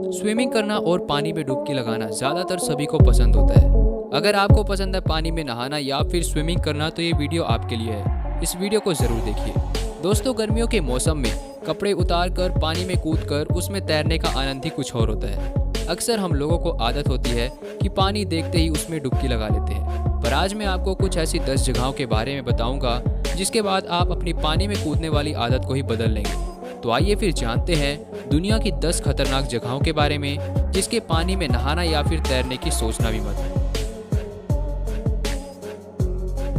Swimming करना और पानी में डुबकी लगाना ज़्यादातर सभी को पसंद होता है। अगर आपको पसंद है पानी में नहाना या फिर स्विमिंग करना तो ये वीडियो आपके लिए है। इस वीडियो को ज़रूर देखिए। दोस्तों, गर्मियों के मौसम में कपड़े उतार कर पानी में कूदकर उसमें तैरने का आनंद ही कुछ और होता है। अक्सर हम लोगों को आदत होती है कि पानी देखते ही उसमें डुबकी लगा लेते हैं, पर आज मैं आपको कुछ ऐसी 10 जगहों के बारे में बताऊंगा जिसके बाद आप अपनी पानी में कूदने वाली आदत को ही बदल लेंगे। तो आइए फिर जानते हैं दुनिया की 10 खतरनाक जगहों के बारे में जिसके पानी में नहाना या फिर तैरने की सोचना भी मत।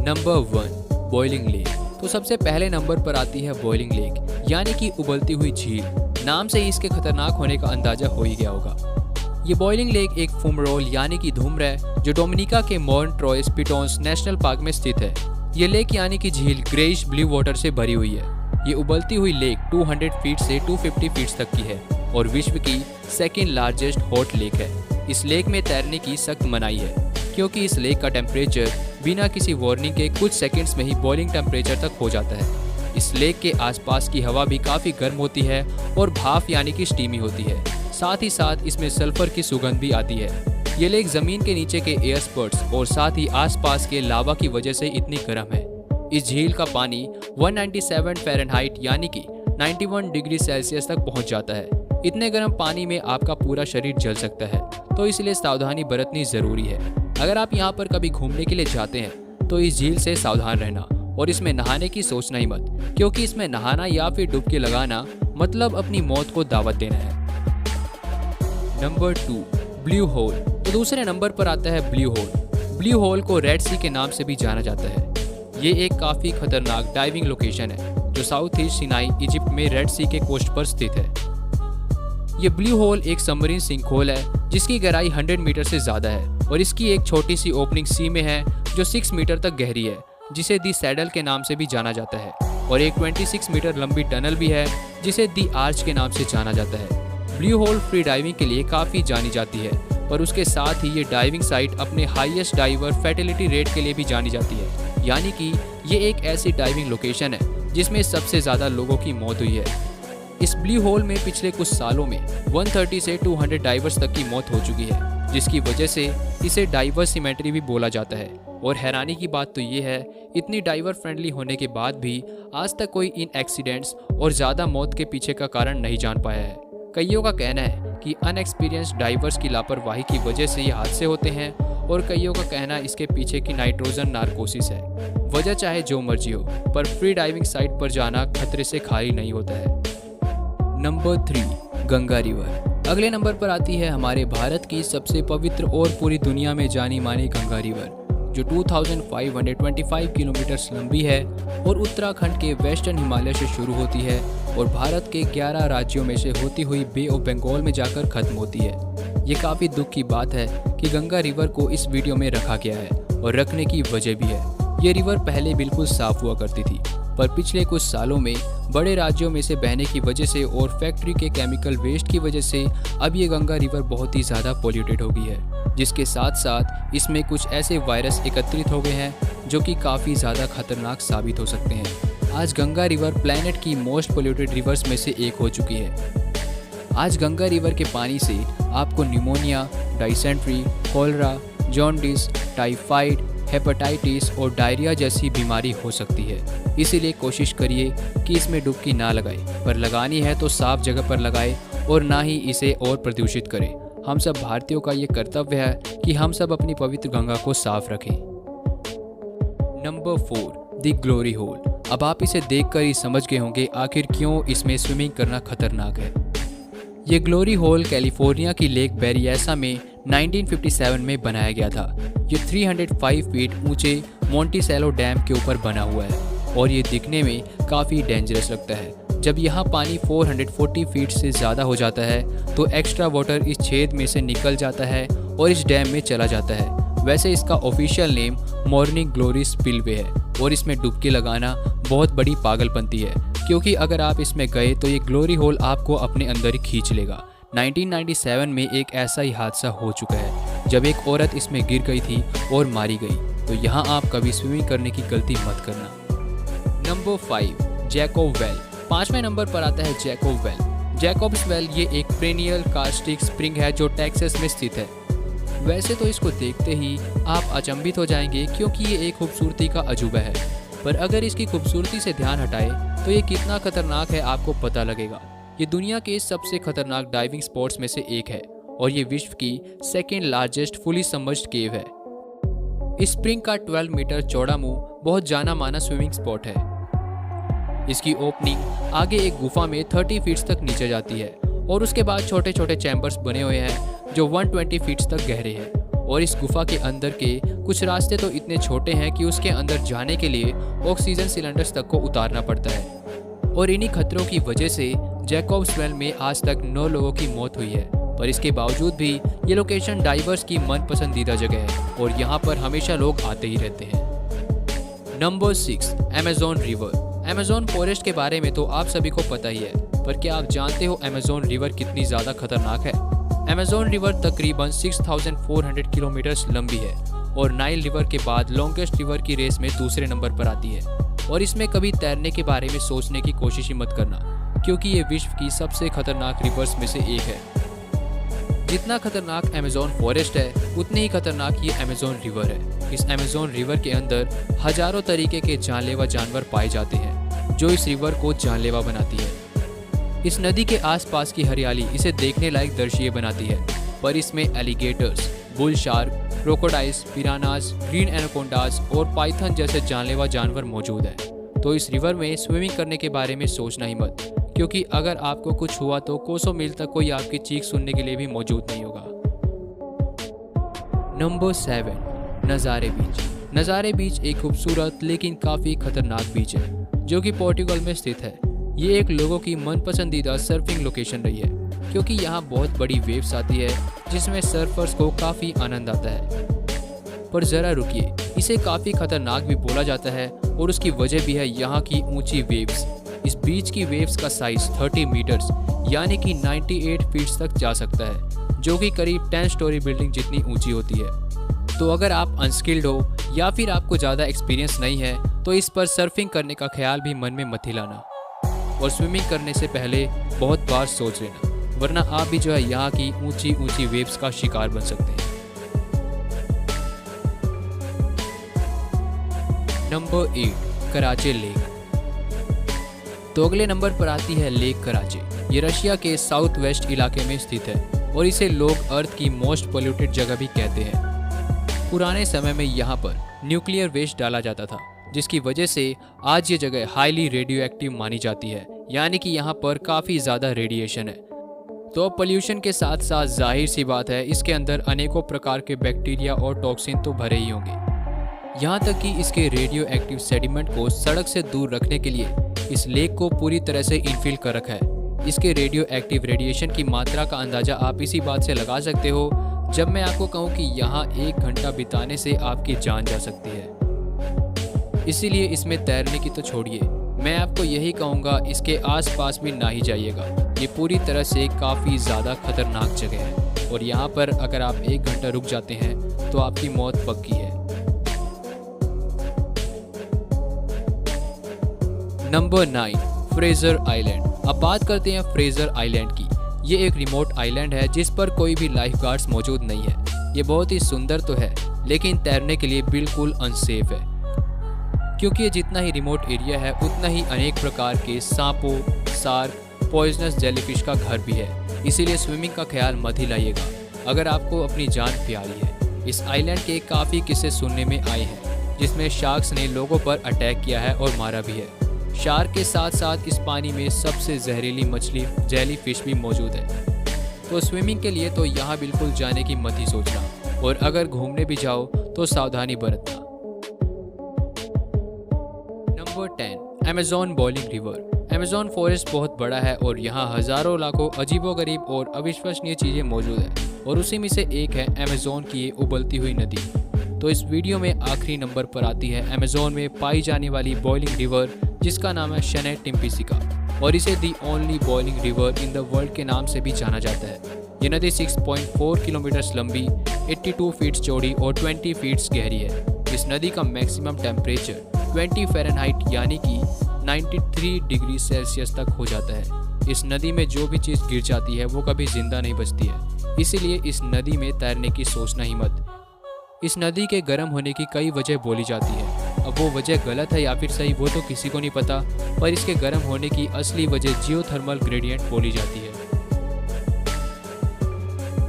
Number 1, boiling lake. तो सबसे पहले नंबर पर आती है बॉइलिंग लेक, यानी कि उबलती हुई झील। नाम से ही इसके खतरनाक होने का अंदाजा हो ही गया होगा। ये बॉइलिंग लेक एक फुमरोल यानी कि धूम्र है जो डोमिनिका के मोरन-ट्रॉयस पिटोन्स नेशनल पार्क में स्थित है। ये लेक यानी कि झील ग्रेइश ब्लू वाटर से भरी हुई है। ये उबलती हुई लेक 200 फीट से 250 फीट तक की है और विश्व की सेकेंड लार्जेस्ट हॉट लेक है। इस लेक में तैरने की सख्त मनाही है क्योंकि इस लेक का टेम्परेचर बिना किसी वार्निंग के कुछ सेकंड्स में ही बॉइलिंग टेम्परेचर तक हो जाता है। इस लेक के आसपास की हवा भी काफ़ी गर्म होती है और भाप यानी कि स्टीमी होती है। साथ ही साथ इसमें सल्फर की सुगंध भी आती है। ये लेक ज़मीन के नीचे के एयर स्पर्ट्स और साथ ही आसपास के लावा की वजह से इतनी गर्म है। इस झील का पानी 197 फ़ारेनहाइट यानी कि 91 डिग्री सेल्सियस तक पहुंच जाता है। इतने गर्म पानी में आपका पूरा शरीर जल सकता है, तो इसलिए सावधानी बरतनी ज़रूरी है। अगर आप यहाँ पर कभी घूमने के लिए जाते हैं तो इस झील से सावधान रहना और इसमें नहाने की सोचना ही मत, क्योंकि इसमें नहाना या फिर डुबकी लगाना मतलब अपनी मौत को दावत देना है। Number 2, blue hole. तो दूसरे नंबर पर आता है ब्लू होल। ब्लू होल को रेड सी के नाम से भी जाना जाता है। ये एक काफ़ी खतरनाक डाइविंग लोकेशन है जो साउथ ईस्ट सिनाई इजिप्ट में रेड सी के कोस्ट पर स्थित है। ये ब्लू होल एक सबमरीन सिंक होल है जिसकी गहराई 100 मीटर से ज़्यादा है और इसकी एक छोटी सी ओपनिंग सी में है जो 6 मीटर तक गहरी है, जिसे दी सैडल के नाम से भी जाना जाता है। और एक 26 मीटर लंबी टनल भी है जिसे दी आर्च के नाम से जाना जाता है। ब्लू होल फ्री डाइविंग के लिए काफ़ी जानी जाती है, पर उसके साथ ही ये डाइविंग साइट अपने हाईएस्ट डाइवर फैटिलिटी रेट के लिए भी जानी जाती है, यानी कि ये एक ऐसी डाइविंग लोकेशन है जिसमें सबसे ज़्यादा लोगों की मौत हुई है। इस ब्लू होल में पिछले कुछ सालों में 130 से 200 डाइवर्स तक की मौत हो चुकी है, जिसकी वजह से इसे डाइवर सिमेट्री भी बोला जाता है। और हैरानी की बात तो ये है, इतनी डाइवर फ्रेंडली होने के बाद भी आज तक कोई इन एक्सीडेंट्स और ज़्यादा मौत के पीछे का कारण नहीं जान पाया है। कईयों का कहना है कि अनएक्सपीरियंस्ड डाइवर्स की लापरवाही की वजह से ये हादसे होते हैं और कईयों का कहना इसके पीछे की नाइट्रोजन नारकोसिस है। वजह चाहे जो मर्जी हो, पर फ्री डाइविंग साइट पर जाना खतरे से खाली नहीं होता है। Number 3, Ganga river. अगले नंबर पर आती है हमारे भारत की सबसे पवित्र और पूरी दुनिया में जानी मानी गंगा रिवर, जो 2525 किलोमीटर लंबी है और उत्तराखंड के वेस्टर्न हिमालय से शुरू होती है और भारत के 11 राज्यों में से होती हुई बे ऑफ बंगाल में जाकर खत्म होती है। ये काफ़ी दुख की बात है कि गंगा रिवर को इस वीडियो में रखा गया है और रखने की वजह भी है। ये रिवर पहले बिल्कुल साफ हुआ करती थी, पर पिछले कुछ सालों में बड़े राज्यों में से बहने की वजह से और फैक्ट्री के केमिकल वेस्ट की वजह से अब ये गंगा रिवर बहुत ही ज़्यादा पोल्यूटेड हो गई है, जिसके साथ साथ इसमें कुछ ऐसे वायरस एकत्रित हो गए हैं जो कि काफ़ी ज़्यादा खतरनाक साबित हो सकते हैं। आज गंगा रिवर प्लैनेट की मोस्ट पोल्यूटेड रिवर्स में से एक हो चुकी है। आज गंगा रिवर के पानी से आपको pneumonia, dysentery, cholera, jaundice, typhoid, hepatitis और डायरिया जैसी बीमारी हो सकती है। इसीलिए कोशिश करिए कि इसमें डुबकी ना लगाए, पर लगानी है तो साफ जगह पर लगाए और ना ही इसे और प्रदूषित करें। हम सब भारतीयों का ये कर्तव्य है कि हम सब अपनी पवित्र गंगा को साफ रखें। Number 4, the glory hole. अब आप इसे देखकर ही समझ गए होंगे आखिर क्यों इसमें स्विमिंग करना खतरनाक है। ये ग्लोरी होल कैलिफोर्निया की लेक बेरियासा में 1957 में बनाया गया था। ये 305 फीट ऊंचे मोंटिसेलो डैम के ऊपर बना हुआ है और ये दिखने में काफ़ी डेंजरस लगता है। जब यहाँ पानी 440 फीट से ज़्यादा हो जाता है तो एक्स्ट्रा वाटर इस छेद में से निकल जाता है और इस डैम में चला जाता है। वैसे इसका official name morning glory spillway है और इसमें डुबकी लगाना बहुत बड़ी पागलपंती है, क्योंकि अगर आप इसमें गए तो ये ग्लोरी होल आपको अपने अंदर ही खींच लेगा। 1997 में एक ऐसा ही हादसा हो चुका है जब एक औरत इसमें गिर गई थी और मारी गई, तो यहाँ आप कभी स्विमिंग करने की गलती मत करना। Number 5, Jacob well. 5वें नंबर पर आता है जैकोब वेल। जैकब्स वेल ये एक पेरिनियल कार्स्टिक स्प्रिंग है जो टेक्सास में स्थित है। वैसे तो इसको देखते ही आप अचंभित हो जाएंगे क्योंकि ये एक खूबसूरती का अजूबा है, पर अगर इसकी खूबसूरती से ध्यान हटाए तो ये कितना खतरनाक है आपको पता लगेगा। ये दुनिया के सबसे खतरनाक डाइविंग स्पॉट्स में से एक है और ये विश्व की सेकेंड लार्जेस्ट फुली सबमर्ज्ड केव है। इस स्प्रिंग का 12 मीटर चौड़ा मुंह बहुत जाना माना स्विमिंग स्पॉट है। इसकी ओपनिंग आगे एक गुफा में 30 फीट तक नीचे जाती है और उसके बाद छोटे छोटे चैम्बर्स बने हुए हैं जो 120 फीट तक गहरे हैं। और इस गुफा के अंदर के कुछ रास्ते तो इतने छोटे हैं कि उसके अंदर जाने के लिए ऑक्सीजन सिलेंडर्स तक को उतारना पड़ता है। और इन्हीं खतरों की वजह से जैकब्स वेल में आज तक 9 लोगों की मौत हुई है, पर इसके बावजूद भी ये लोकेशन डाइवर्स की मन पसंदीदा जगह है और यहाँ पर हमेशा लोग आते ही रहते हैं। Number 6, Amazon river. Amazon forest के बारे में तो आप सभी को पता ही है, पर क्या आप जानते हो अमेज़न रिवर कितनी ज़्यादा खतरनाक है? अमेज़न रिवर तकरीबन 6400 किलोमीटर लंबी है और नाइल रिवर के बाद लॉन्गेस्ट रिवर की रेस में दूसरे नंबर पर आती है। और इसमें कभी तैरने के बारे में सोचने की कोशिश ही मत करना, क्योंकि ये विश्व की सबसे खतरनाक रिवर्स में से एक है। जितना खतरनाक अमेज़न फॉरेस्ट है उतनी ही खतरनाक ये अमेज़न रिवर है। इस अमेज़न रिवर के अंदर हजारों तरीके के जानलेवा जानवर पाए जाते हैं जो इस रिवर को जानलेवा बनाती है। इस नदी के आसपास की हरियाली इसे देखने लायक दृश्य बनाती है, पर इसमें alligators, bull shark, crocodiles, piranhas, green anacondas और पाइथन जैसे जानलेवा जानवर मौजूद हैं। तो इस रिवर में स्विमिंग करने के बारे में सोचना ही मत, क्योंकि अगर आपको कुछ हुआ तो कोसों मील तक कोई आपकी चीख सुनने के लिए भी मौजूद नहीं होगा। नंबर 7, नज़ारे बीच। नज़ारे बीच एक खूबसूरत लेकिन काफ़ी खतरनाक बीच है जो कि पोर्टुगल में स्थित है। ये एक लोगों की मन पसंदीदा सर्फिंग लोकेशन रही है, क्योंकि यहाँ बहुत बड़ी वेव्स आती है जिसमें सर्फर्स को काफ़ी आनंद आता है। पर ज़रा रुकिए, इसे काफ़ी खतरनाक भी बोला जाता है और उसकी वजह भी है यहाँ की ऊंची वेव्स। इस बीच की वेव्स का साइज 30 मीटर्स यानी कि 98 फीट तक जा सकता है, जो कि करीब 10 स्टोरी बिल्डिंग जितनी ऊंची होती है। तो अगर आप अनस्किल्ड हो या फिर आपको ज़्यादा एक्सपीरियंस नहीं है तो इस पर सर्फिंग करने का ख्याल भी मन में मत ही लाना, और स्विमिंग करने से पहले बहुत बार सोच लेना, वरना आप भी जो है यहाँ की ऊंची ऊंची वेव्स का शिकार बन सकते हैं। नंबर 8, कराचे लेक। तो अगले नंबर पर आती है लेक कराचे। ये रशिया के साउथ वेस्ट इलाके में स्थित है और इसे लोग अर्थ की मोस्ट पोल्यूटेड जगह भी कहते हैं। पुराने समय में यहाँ पर न्यूक्लियर वेस्ट डाला जाता था, जिसकी वजह से आज ये जगह हाईली रेडियो एक्टिव मानी जाती है, यानी कि यहाँ पर काफ़ी ज़्यादा रेडिएशन है। तो पोल्यूशन के साथ साथ जाहिर सी बात है इसके अंदर अनेकों प्रकार के बैक्टीरिया और टॉक्सिन तो भरे ही होंगे। यहाँ तक कि इसके रेडियो एक्टिव सेडिमेंट को सड़क से दूर रखने के लिए इस लेक को पूरी तरह से इनफिल कर रखा है। इसके रेडियो एक्टिव रेडिएशन की मात्रा का अंदाज़ा आप इसी बात से लगा सकते हो जब मैं आपको कहूँ कि यहाँ 1 घंटा बिताने से आपकी जान जा सकती है। इसीलिए इसमें तैरने की तो छोड़िए, मैं आपको यही कहूँगा इसके आसपास भी ना ही जाइएगा। ये पूरी तरह से काफ़ी ज़्यादा खतरनाक जगह है और यहाँ पर अगर आप 1 घंटा रुक जाते हैं तो आपकी मौत पक्की है। Number 9, Fraser island. अब बात करते हैं फ्रेजर आइलैंड की। ये एक रिमोट आइलैंड है जिस पर कोई भी लाइफ गार्ड्स मौजूद नहीं है। ये बहुत ही सुंदर तो है, लेकिन तैरने के लिए बिल्कुल अनसेफ है, क्योंकि ये जितना ही रिमोट एरिया है उतना ही अनेक प्रकार के सांपों, शार्क, पॉइजनस जेलीफिश का घर भी है। इसीलिए स्विमिंग का ख्याल मत ही लाइएगा अगर आपको अपनी जान प्यारी है। इस आइलैंड के काफ़ी किस्से सुनने में आए हैं जिसमें शार्क्स ने लोगों पर अटैक किया है और मारा भी है। शार्क के साथ साथ इस पानी में सबसे जहरीली मछली जेलीफिश भी मौजूद है। तो स्विमिंग के लिए तो यहाँ बिल्कुल जाने की मत ही सोचना, और अगर घूमने भी जाओ तो सावधानी बरतना। Number 10, Amazon boiling river. Amazon forest बहुत बड़ा है और यहाँ हजारों लाखों अजीबोगरीब और अविश्वसनीय चीज़ें मौजूद हैं, और उसी में से एक है अमेज़न की ये उबलती हुई नदी। तो इस वीडियो में आखिरी नंबर पर आती है अमेज़न में पाई जाने वाली बॉइलिंग रिवर, जिसका नाम है शने टिम्पिसिका, और इसे the only boiling river in the world के नाम से भी जाना जाता है। ये नदी 6.4 किलोमीटर लंबी, 82 फीट चौड़ी और 20 फीट गहरी है। इस नदी का मैक्सिमम टेम्परेचर 20 फ़ारेनहाइट यानी कि 93 डिग्री सेल्सियस तक हो जाता है। इस नदी में जो भी चीज़ गिर जाती है वो कभी जिंदा नहीं बचती है, इसीलिए इस नदी में तैरने की सोचना ही मत। इस नदी के गर्म होने की कई वजह बोली जाती है। अब वो वजह गलत है या फिर सही वो तो किसी को नहीं पता, पर इसके गर्म होने की असली वजह जियोथर्मल ग्रेडियंट बोली जाती है।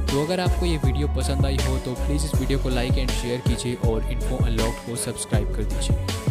तो अगर आपको ये वीडियो पसंद आई हो तो प्लीज़ इस वीडियो को लाइक एंड शेयर कीजिए और इन्फो अनलॉक्ड को सब्सक्राइब कर दीजिए।